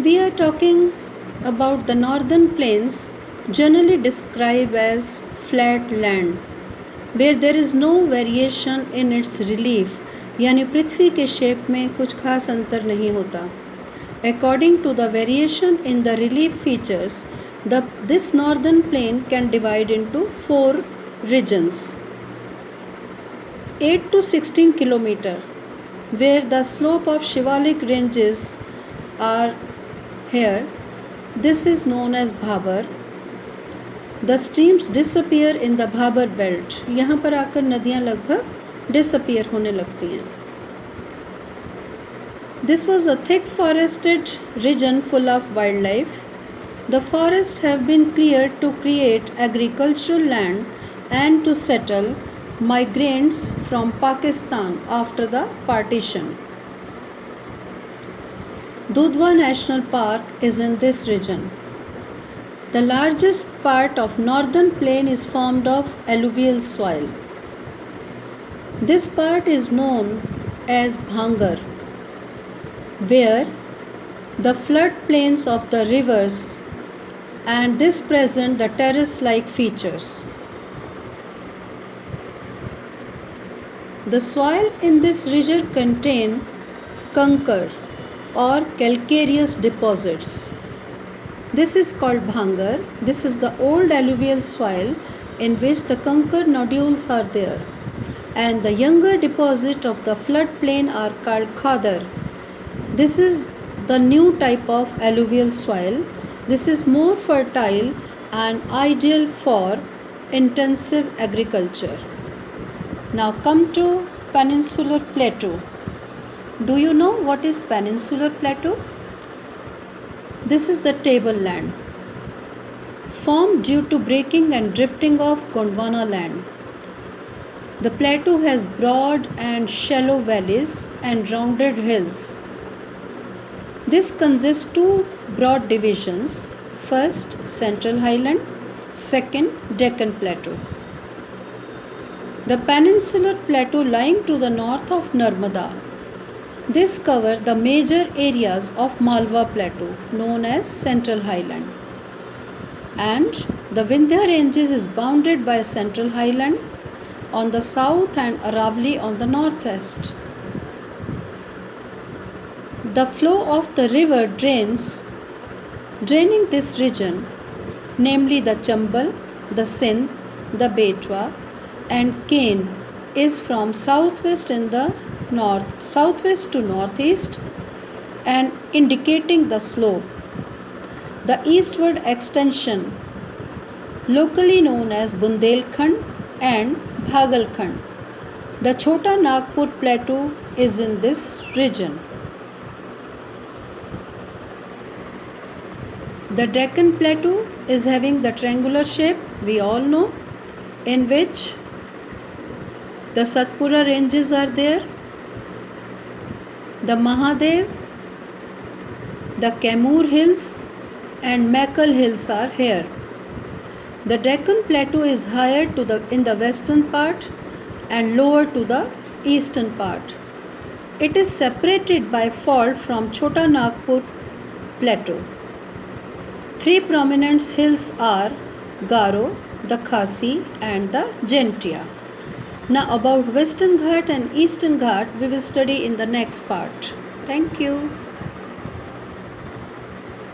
We are talking about the northern plains, generally described as flat land, where there is no variation in its relief, यानी पृथ्वी के shape में कुछ खास अंतर नहीं होता. According to the variation in the relief features, this northern plain can divide into 4 regions. 8 to 16 kilometer, where the slope of Shivalik ranges are here. This is known as Bhabar. The streams disappear in the Bhabar belt. यहाँ पर आकर नदियाँ लगभग disappear होने लगती हैं. This was a thick forested region full of wildlife. The forests have been cleared to create agricultural land and to settle migrants from Pakistan after the partition. Dudhwa National Park is in this region. The largest part of northern plain is formed of alluvial soil. This part is known as Bhangar, where the floodplains of the rivers and this present the terrace-like features. The soil in this region contain kankar or calcareous deposits. This is called Bhangar. This is the old alluvial soil in which the kankar nodules are there, and the younger deposit of the floodplain are called Khadar. This is the new type of alluvial soil. This is more fertile and ideal for intensive agriculture. Now come to Peninsular Plateau. Do you know what is Peninsular Plateau? This is the tableland, formed due to breaking and drifting of Gondwana land. The plateau has broad and shallow valleys and rounded hills. This consists two broad divisions. First, Central Highland. Second, Deccan Plateau. The Peninsular Plateau lying to the north of Narmada. This covers the major areas of Malwa Plateau known as Central Highland. And the Vindhya Ranges is bounded by Central Highland on the south and Aravali on the northwest. The flow of the river draining this region, namely the Chambal, the Sindh, the Betwa and Kain, is from southwest to northeast and indicating the slope. The eastward extension, locally known as Bundelkhand and Bhagalkhand. The Chota Nagpur Plateau is in this region. The Deccan Plateau is having the triangular shape, we all know, in which the Satpura ranges are there, the Mahadev, the Kaimur Hills and Mekal Hills are here. The Deccan Plateau is higher in the western part and lower to the eastern part. It is separated by fault from Chota Nagpur Plateau. Three prominent hills are Garo, the Khasi and the Gentia. Now about Western Ghat and Eastern Ghat we will study in the next part. Thank you.